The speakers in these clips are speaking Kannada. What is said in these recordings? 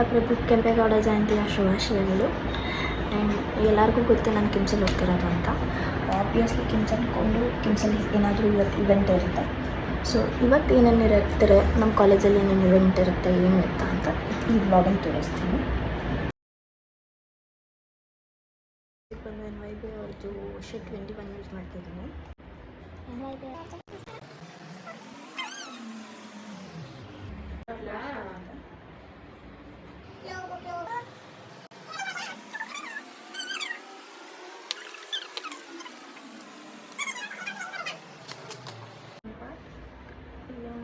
ಕನ್ನಡ ಪ್ರಭು ಕೆಂಪೇಗೌಡ ಜಯಂತಿಯ ಶುಭಾಶಯಗಳು. ಆ್ಯಂಡ್ ಎಲ್ಲರಿಗೂ ಗೊತ್ತು ನಾನು ಕಿಮ್ಸಲ್ಲಿ ಹೋಗ್ತಿರೋದು ಅಂತ. ಆಬ್ವಿಯಸ್ಲಿ ಕಿಮ್ಸ್ ಅಂದ್ಕೊಂಡು ಕಿಮ್ಸಲ್ಲಿ ಏನಾದರೂ ಇವತ್ತು ಇವೆಂಟ್ ಇರುತ್ತೆ. ಸೊ ಇವತ್ತು ಏನೇನು ಇರುತ್ತೆ, ನಮ್ಮ ಕಾಲೇಜಲ್ಲಿ ಏನೇನು ಇವೆಂಟ್ ಇರುತ್ತೆ, ಏನು ಇರುತ್ತೆ ಅಂತ ಈ ಬ್ಲಾಗಲ್ಲಿ ತೋರಿಸ್ತೀನಿ. ಬಂದು NYB ಅವ್ರದ್ದು ಶೇಟ್ 21 ಯೂಸ್ ಮಾಡ್ತಿದ್ದೀನಿ.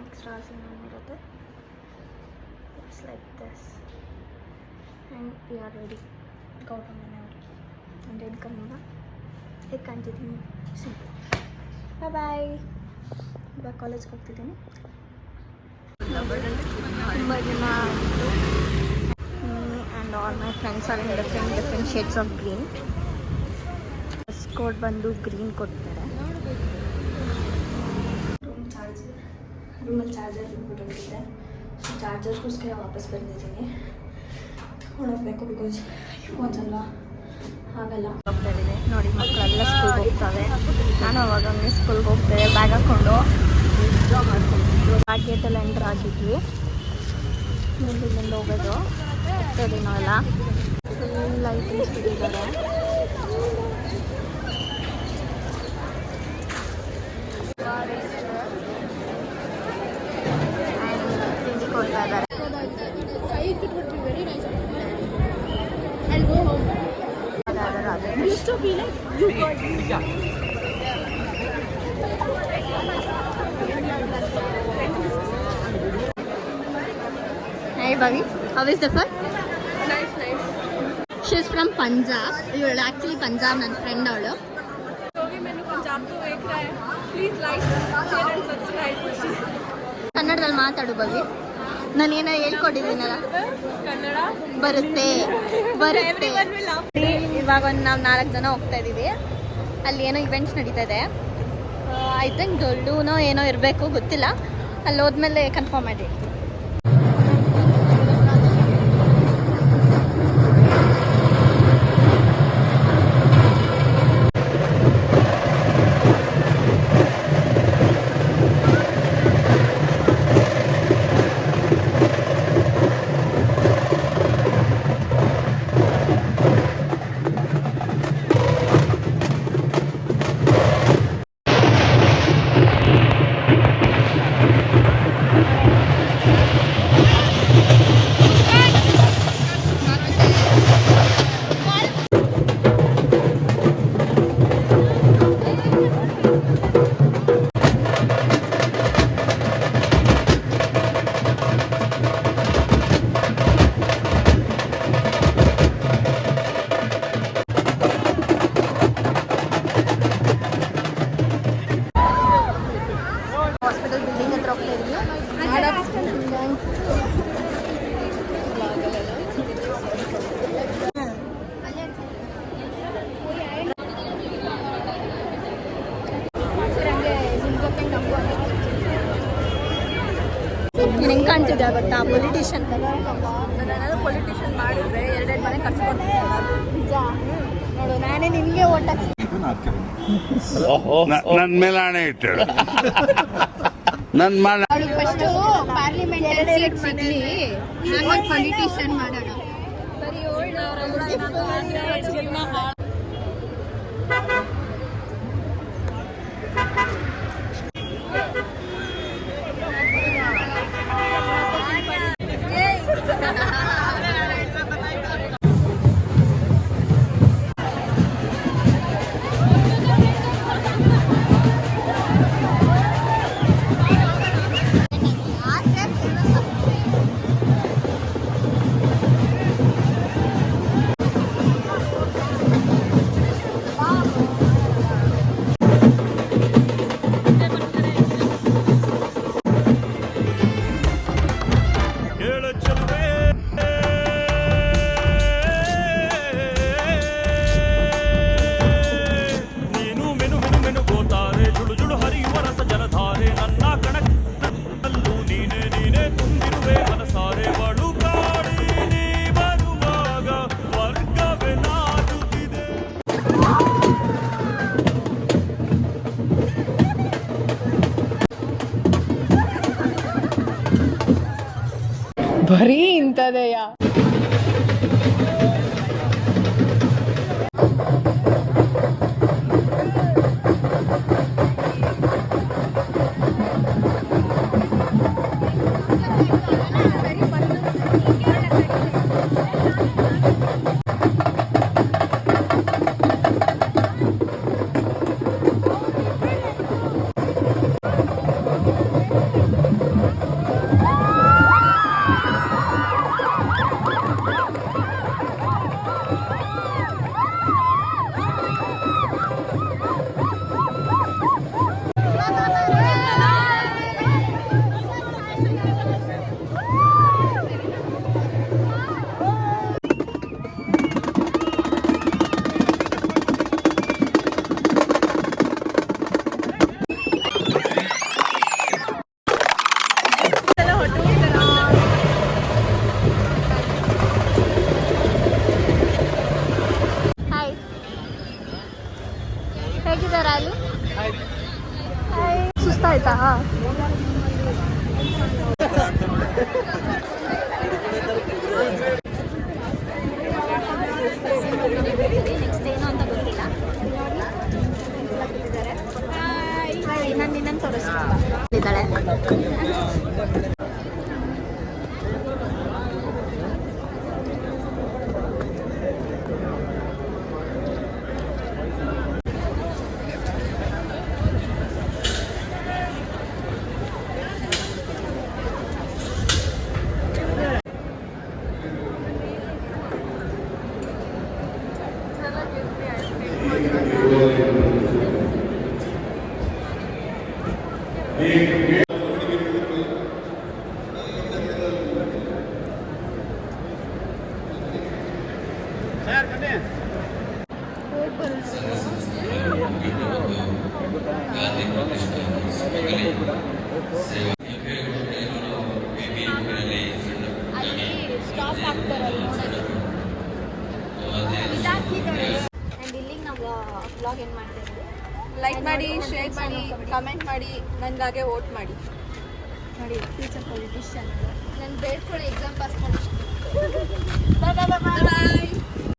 Extras ಇರುತ್ತೆ. It's like this and we are ready. ಗೌರವ ಮನೆಯವ್ರಿಗೆ ಒಂದು ಕನ್ನಡ ಹೇಗೆ ಕಾಣ್ತಿದ್ದೀನಿ. ಬಾಯ್ ಬಾಯ್. ಇವಾಗ ಕಾಲೇಜ್ಗೆ ಹೋಗ್ತಿದ್ದೀನಿ. ತುಂಬ ದಿನ ಆಯಿತು. And all my friends are in different shades of green. Dress code ಬಂದು ಗ್ರೀನ್ ಕೊಡ್ತಾರೆ. ರೂಮಲ್ಲಿ ಚಾರ್ಜರ್ ಬಿಟ್ಬಿಟ್ಟೋಗಿದೆ. ಸೊ ಚಾರ್ಜರ್ಗೋಸ್ಕರ ವಾಪಸ್ ಬಂದಿದ್ದೀನಿ. ತೊಗೊಂಡೋಗ್ಬೇಕು ಬಿಕಾಸ್ ಒಂದ್ಸಲ ಆಗಲ್ಲ. ಹೋಗ್ತಾ ಇದ್ದೀನಿ ನೋಡಿ, ಮಕ್ಕಳೆಲ್ಲ ಸ್ಕೂಲ್ಗೆ ಹೋಗ್ತವೆ. ನಾನು ಅವಾಗ ಸ್ಕೂಲ್ಗೆ ಹೋಗ್ತೇವೆ ಬ್ಯಾಗ್ ಹಾಕ್ಕೊಂಡು. ಆ ಗೇಟೆಲ್ಲ ಎಂಟ್ರ್ ಆಗಿದ್ವಿ. ಮುಂದಿನಿಂದ ಹೋಗೋದು ಹೋಗ್ತದೆ ನಾವೆಲ್ಲ. ಫುಲ್ ಲೈಟಿಂಗ್ಸ್ ಬಿಟ್ಟಿದ್ದಾರೆ. Hey Buggy, how is the food? Nice. She's from Punjab. You're actually Punjab, my friend avಳು. ಹೋಗಿ ಮೆನು ಪಂಜಾಬ್ to देख रहा है. Please like, share and subscribe. ಕನ್ನಡದಲ್ಲಿ ಮಾತಾಡು Buggy. ನಾನು ಏನೋ ಹೇಳ್ಕೊಟ್ಟಿದ್ದೀನಲ್ಲ, ಕನ್ನಡ ಬರುತ್ತೆ. ಇವಾಗ ಒಂದು ನಾವು 4 ಜನ ಹೋಗ್ತಾ ಇದ್ದೀವಿ. ಅಲ್ಲಿ ಏನೋ ಇವೆಂಟ್ಸ್ ನಡೀತಾ ಇದೆ. ಐ ಥಿಂಕ್ ಡೊಳ್ಳುನೋ ಏನೋ ಇರಬೇಕು, ಗೊತ್ತಿಲ್ಲ. ಅಲ್ಲಿ ಹೋದ್ಮೇಲೆ ಕನ್ಫರ್ಮ್ ಮಾಡಿ. ಹೆಂಗೆ ಕಾಣ್ತಿದ್ದೆ ಗೊತ್ತಾ ಪೊಲಿಟಿಷಿಯನ್. ನಾನೇನಾದ್ರು ಪೊಲಿಟಿಷಿಯನ್ ಮಾಡಿದ್ರೆ 2 ಮನೆ ಕಟ್ಸ್ಕೊಡ್ತೀನಿ. ನಿಜ ನೋಡು, ನಾನೇ ನಿನಗೆ ಓಟ್ ಹಾಕ್ತೀನಿ. ನನ್ನ ಮೇಲೆ ಹಣೆ ಇಟ್ಟಳು. ನನ್ನ ಅವಳು ಫಸ್ಟು ಪಾರ್ಲಿಮೆಂಟ್ ಸೀಟ್ ಸಿಗ್ಲಿ, ನಾನು ಪೊಲಿಟಿಷಿಯನ್ ಮಾಡೋಣ. ಬರೀ ಓಲ್ಡ್ ಬರೀ ಇಂಥದೆಯಾ? ಹಾಯ್, ಹೇಗಿದ್ದಾರೆ ಅಲ್ಲಿ? ಸುಸ್ತಾಯ್ತಾ? ನೆಕ್ಸ್ಟ್ ಏನು ಅಂತ ಗೊತ್ತಿಲ್ಲ. ನಾನು ನಿನ್ನನ್ನು ತೋರಿಸ್ತಿದ್ದಾಳೆ. ಅಲ್ಲಿ ಸ್ಟಾಪ್ ಆಗ್ತಾರಲ್ಲ ನೋಡೋದು. ಆ್ಯಂಡ್ ಇಲ್ಲಿಗೆ ನಾವು ವ್ಲಾಗ್ ಏನು ಮಾಡ್ತಿದ್ವಿ. ಲೈಕ್ ಮಾಡಿ, ಶೇರ್ ಮಾಡಿ, ಕಮೆಂಟ್ ಮಾಡಿ, ನನಗಾಗೆ ವೋಟ್ ಮಾಡಿ. ನೋಡಿ, ಫ್ಯೂಚರ್ ಪೊಲಿಟಿಷಿಯನ್. ನಾನು ಬೇಡ್ಕೊಳ್ಳಿ ಎಕ್ಸಾಮ್ ಪಾಸ್ ಮಾಡಿ. ಬಾಯ್.